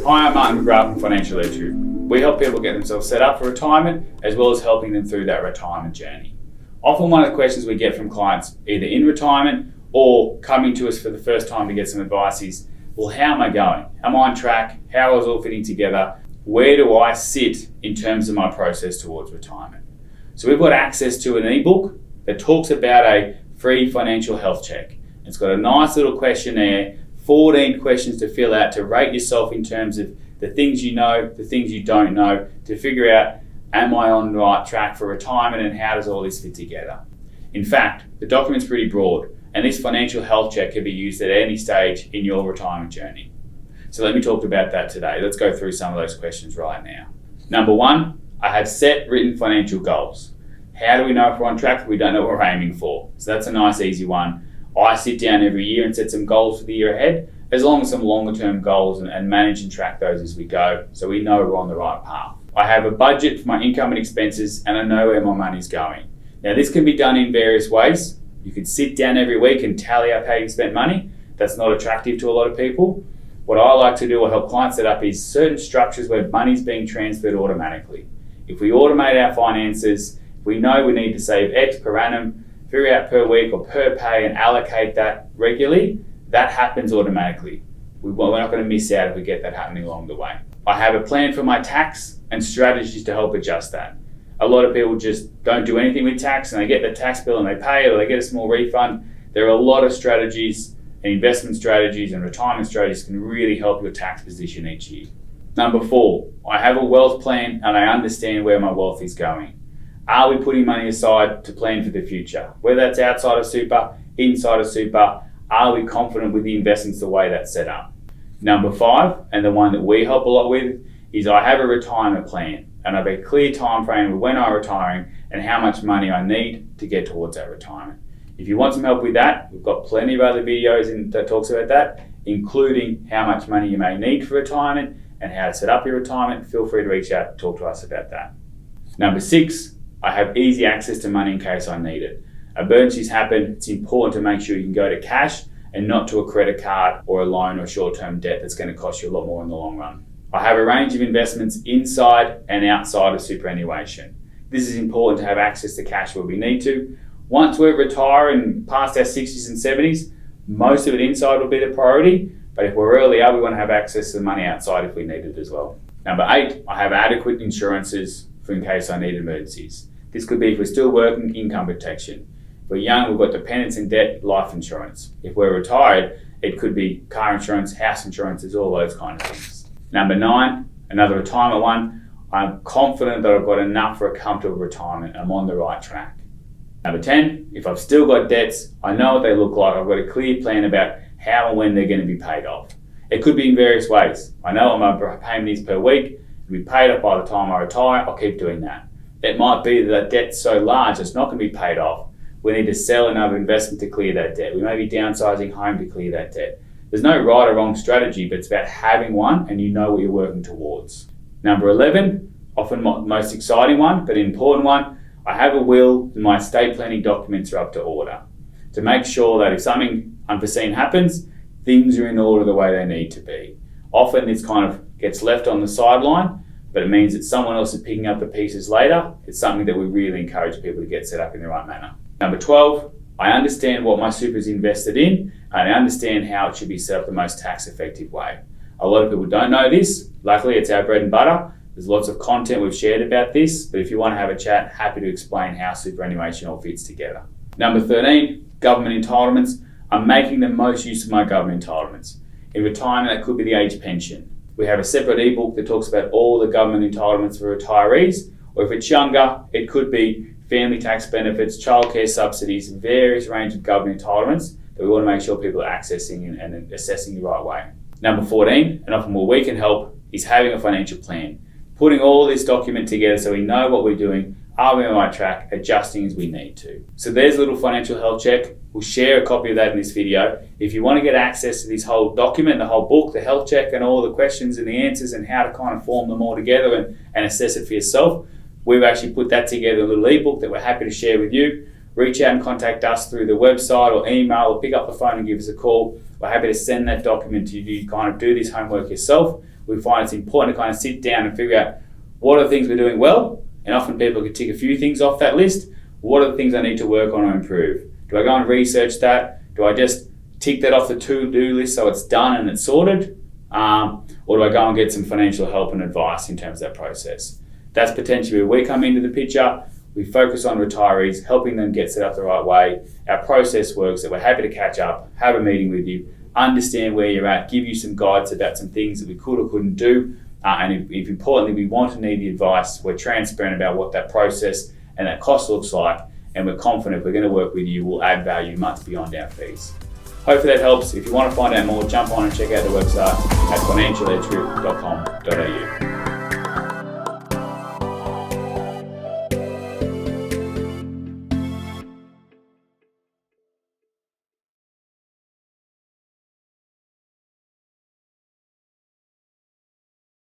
Hi, I'm Martin McGrath from Financial Literacy. We help people get themselves set up for retirement as well as helping them through that retirement journey. Often one of the questions we get from clients either in retirement or coming to us for the first time to get some advice is, well, how am I going? Am I on track? How is it all fitting together? Where do I sit in terms of my process towards retirement? So we've got access to an ebook that talks about a free financial health check. It's got a nice little questionnaire, 14 questions to fill out to rate yourself in terms of the things you know, the things you don't know, to figure out, am I on the right track for retirement and how does all this fit together? In fact, the document's pretty broad and this financial health check can be used at any stage in your retirement journey. So let me talk about that today. Let's go through some of those questions right now. Number one, I have set written financial goals. How do we know if we're on track if we don't know what we're aiming for? So that's a nice easy one. I sit down every year and set some goals for the year ahead, as long as some longer term goals and manage and track those as we go so we know we're on the right path. I have a budget for my income and expenses and I know where my money's going. Now this can be done in various ways. You can sit down every week and tally up how you spent money. That's not attractive to a lot of people. What I like to do or help clients set up is certain structures where money's being transferred automatically. If we automate our finances, we know we need to save X per annum, figure out per week or per pay and allocate that regularly, that happens automatically. We're not going to miss out if we get that happening along the way. I have a plan for my tax and strategies to help adjust that. A lot of people just don't do anything with tax and they get the tax bill and they pay it or they get a small refund. There are a lot of strategies and investment strategies and retirement strategies can really help your tax position each year. Number four, I have a wealth plan and I understand where my wealth is going. Are we putting money aside to plan for the future? Whether that's outside of super, inside of super, are we confident with the investments the way that's set up? Number five, and the one that we help a lot with, is I have a retirement plan and I have a clear time frame of when I'm retiring and how much money I need to get towards that retirement. If you want some help with that, we've got plenty of other videos that talks about that, including how much money you may need for retirement and how to set up your retirement. Feel free to reach out and talk to us about that. Number six, I have easy access to money in case I need it. Emergencies happen, it's important to make sure you can go to cash and not to a credit card or a loan or short-term debt that's going to cost you a lot more in the long run. I have a range of investments inside and outside of superannuation. This is important to have access to cash where we need to. Once we're retiring past our 60s and 70s, most of it inside will be the priority, but if we're earlier, we want to have access to the money outside if we need it as well. Number eight, I have adequate insurances for in case I need emergencies. This could be if we're still working, income protection. If we're young, we've got dependents and debt, life insurance. If we're retired, it could be car insurance, house insurances, all those kind of things. Number nine, another retirement one, I'm confident that I've got enough for a comfortable retirement. I'm on the right track. Number 10, if I've still got debts, I know what they look like. I've got a clear plan about how and when they're going to be paid off. It could be in various ways. I know what my payment is per week. It'll be paid off by the time I retire. I'll keep doing that. It might be that debt's so large it's not going to be paid off. We need to sell another investment to clear that debt. We may be downsizing home to clear that debt. There's no right or wrong strategy, but it's about having one and you know what you're working towards. Number 11, often my most exciting one, but an important one, I have a will and my estate planning documents are up to order to make sure that if something unforeseen happens, things are in order the way they need to be. Often this kind of gets left on the sideline, but it means that someone else is picking up the pieces later. It's something that we really encourage people to get set up in the right manner. Number 12, I understand what my super is invested in and I understand how it should be set up the most tax effective way. A lot of people don't know this. Luckily, it's our bread and butter. There's lots of content we've shared about this, but if you want to have a chat, happy to explain how superannuation all fits together. Number 13, government entitlements. I'm making the most use of my government entitlements. In retirement, that could be the age pension. We have a separate ebook that talks about all the government entitlements for retirees, or if it's younger, it could be family tax benefits, childcare subsidies, various range of government entitlements that we want to make sure people are accessing and assessing the right way. Number 14, and often where we can help, is having a financial plan. Putting all this document together so we know what we're doing, are we on the right track, adjusting as we need to. So there's a little financial health check. We'll share a copy of that in this video. If you want to get access to this whole document, the whole book, the health check and all the questions and the answers and how to kind of form them all together and assess it for yourself, we've actually put that together in a little ebook that we're happy to share with you. reach out and contact us through the website or email, or pick up the phone and give us a call. We're happy to send that document to you to kind of do this homework yourself. We find it's important to kind of sit down and figure out what are the things we're doing well, and often people can tick a few things off that list. What are the things I need to work on or improve? Do I go and research that? Do I just tick that off the to-do list so it's done and it's sorted? Or do I go and get some financial help and advice in terms of that process? That's potentially where we come into the picture. We focus on retirees, helping them get set up the right way. Our process works, that we're happy to catch up, have a meeting with you, understand where you're at, give you some guidance about some things that we could or couldn't do. And if importantly, we want to need the advice, we're transparent about what that process and that cost looks like, and we're confident if we're going to work with you, we'll add value much beyond our fees. Hopefully that helps. If you want to find out more, jump on and check out the website at financialedgegroup.com.au.